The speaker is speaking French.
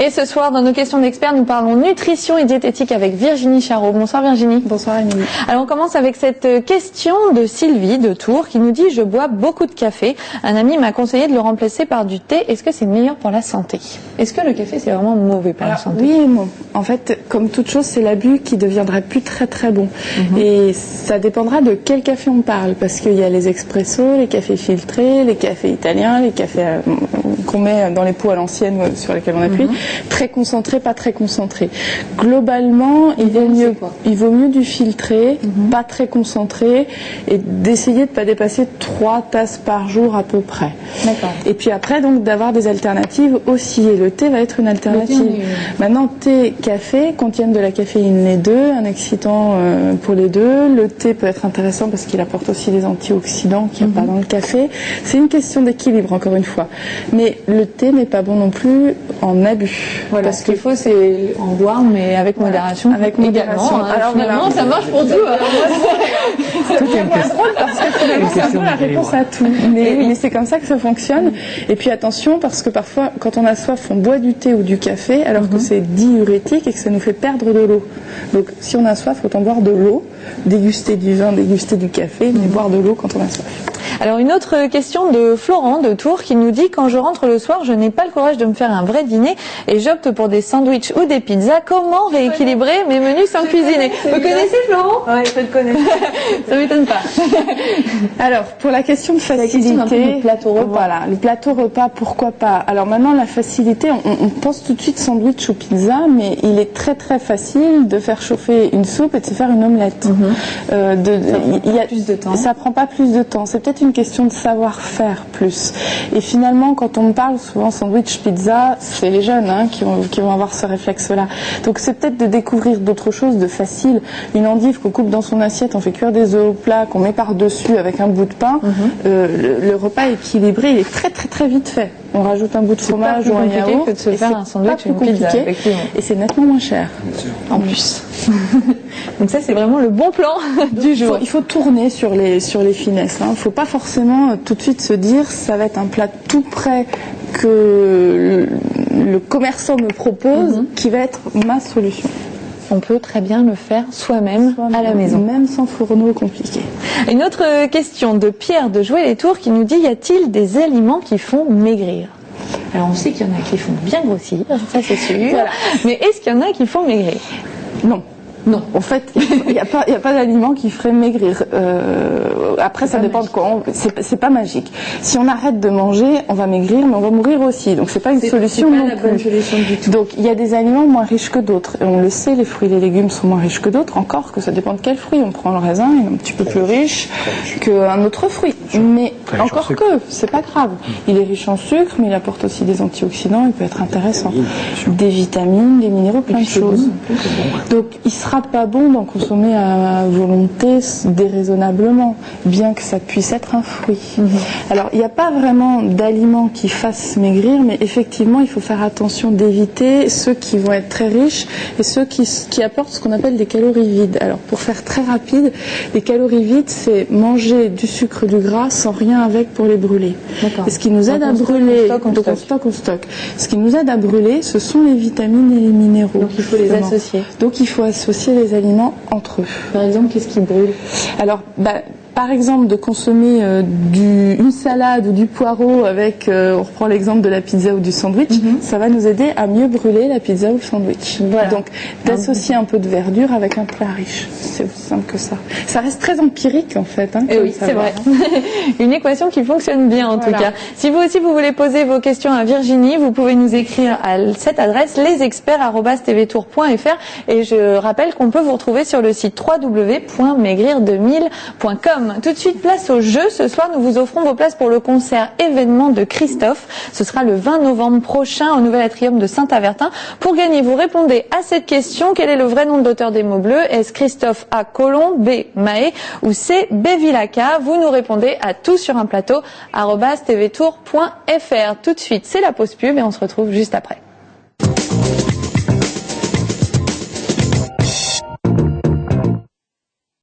Et ce soir, dans nos questions d'experts, nous parlons nutrition et diététique avec Virginie Charot. Bonsoir Virginie. Bonsoir Émilie. Alors on commence avec cette question de Sylvie de Tours qui nous dit « Je bois beaucoup de café. Un ami m'a conseillé de le remplacer par du thé. Est-ce que c'est meilleur pour la santé ?» Est-ce que le café c'est vraiment mauvais pour la santé? Oui et non. En fait, comme toute chose, c'est l'abus qui deviendra plus très très bon. Et ça dépendra de quel café on parle, parce qu'il y a les expressos, les cafés filtrés, les cafés italiens, les cafés qu'on met dans les pots à l'ancienne sur lesquels on appuie, très concentrés, pas très concentrés. Globalement, il vaut mieux du filtré, pas très concentré, et d'essayer de ne pas dépasser 3 tasses par jour à peu près. D'accord. Et puis après, donc, d'avoir des alternatives aussi. Et le thé va être une alternative. Maintenant, thé, café contiennent de la caféine les deux, un excitant pour les deux. Le thé peut être intéressant parce qu'il apporte aussi des antioxydants qu'il n'y a pas dans le café. C'est une question d'équilibre, encore une fois. Mais le thé n'est pas bon non plus en abus. Voilà, ce qu'il faut, c'est en boire, mais avec modération. Avec modération. Également, alors finalement, ça marche pour tout. Tout est drôle parce que finalement, c'est un peu la réponse à tout. Mais c'est comme ça que ça fonctionne. Et puis attention, parce que parfois, quand on a soif, on boit du thé ou du café, alors que c'est diurétique et que ça nous fait perdre de l'eau. Donc, si on a soif, autant boire de l'eau, déguster du vin, déguster du café, mais boire de l'eau quand on a soif. Alors une autre question de Florent de Tours qui nous dit « Quand je rentre le soir, je n'ai pas le courage de me faire un vrai dîner et j'opte pour des sandwichs ou des pizzas. Comment rééquilibrer mes menus sans cuisiner ?» Vous connaissez Florent? Oui, je le connais. Ça m'étonne pas. Alors, pour la question de facilité, le plateau repas. Voilà, le plateau repas, pourquoi pas. Alors maintenant, la facilité, on pense tout de suite sandwich ou pizza, mais il est très très facile de faire chauffer une soupe et de se faire une omelette. Plus de temps. Ça prend pas plus de temps. C'est peut-être une question de savoir-faire plus. Et finalement, quand on me parle souvent sandwich, pizza, c'est les jeunes qui vont avoir ce réflexe-là. Donc c'est peut-être de découvrir d'autres choses de facile. Une endive qu'on coupe dans son assiette, on fait cuire des œufs au plat, qu'on met par-dessus avec un bout de pain. Le repas équilibré, il est très très très vite fait. On rajoute un bout de fromage ou un yaourt. Que de se faire un sandwich ou une pizza, et c'est nettement moins cher. En plus. Donc ça, c'est vraiment le bon plan du jour. Il faut tourner sur les finesses. Il ne faut pas forcément tout de suite se dire ça va être un plat tout prêt que le commerçant me propose qui va être ma solution. On peut très bien le faire soi-même à la maison. Même sans fourneau compliqué. Une autre question de Pierre de Jouer-les-Tours qui nous dit « Y a-t-il des aliments qui font maigrir ?» Alors on sait qu'il y en a qui font bien grossir, ça c'est sûr. Voilà. Mais est-ce qu'il y en a qui font maigrir? Non. Non, en fait, il n'y a pas d'aliment qui ferait maigrir. Après, ça dépend de quoi. C'est pas magique. Si on arrête de manger, on va maigrir, mais on va mourir aussi. Donc, c'est pas une solution non plus. Bonne solution du tout. Donc, il y a des aliments moins riches que d'autres. Et on le sait, les fruits et les légumes sont moins riches que d'autres. Encore que ça dépend de quel fruit. On prend le raisin, il est un petit peu plus riche qu'un autre fruit. Mais encore que, c'est pas grave. Il est riche en sucre, mais il apporte aussi des antioxydants. Il peut être intéressant. Des vitamines, des minéraux, plein de choses. Donc, il sera pas bon d'en consommer à volonté déraisonnablement, bien que ça puisse être un fruit. Alors, il n'y a pas vraiment d'aliments qui fassent maigrir, mais effectivement, il faut faire attention d'éviter ceux qui vont être très riches et ceux qui apportent ce qu'on appelle des calories vides. Alors, pour faire très rapide, les calories vides, c'est manger du sucre, du gras sans rien avec pour les brûler. Et ce qui nous aide à brûler, donc on stocke. Ce qui nous aide à brûler, ce sont les vitamines et les minéraux. Donc, il faut les associer. Donc, il faut associer les aliments entre eux. Par exemple, qu'est-ce qui brûle? Alors, par exemple, de consommer une salade ou du poireau avec, on reprend l'exemple de la pizza ou du sandwich, ça va nous aider à mieux brûler la pizza ou le sandwich. Voilà. Donc, d'associer un peu de verdure avec un plat riche. C'est aussi simple que ça. Ça reste très empirique, en fait. Et oui, c'est vrai. Une équation qui fonctionne bien, en tout cas. Si vous aussi, vous voulez poser vos questions à Virginie, vous pouvez nous écrire à cette adresse, lesexperts@tvtour.fr. Et je rappelle qu'on peut vous retrouver sur le site www.maigrir2000.com. Tout de suite, place au jeu. Ce soir, nous vous offrons vos places pour le concert événement de Christophe. Ce sera le 20 novembre prochain au Nouvel Atrium de Saint-Avertin. Pour gagner, vous répondez à cette question. Quel est le vrai nom de l'auteur des mots bleus? Est-ce Christophe A. Colomb, B. Mahé ou C. B. Villaka? Vous nous répondez à tout sur un plateau @tvtour.fr. Tout de suite, c'est la pause pub et on se retrouve juste après.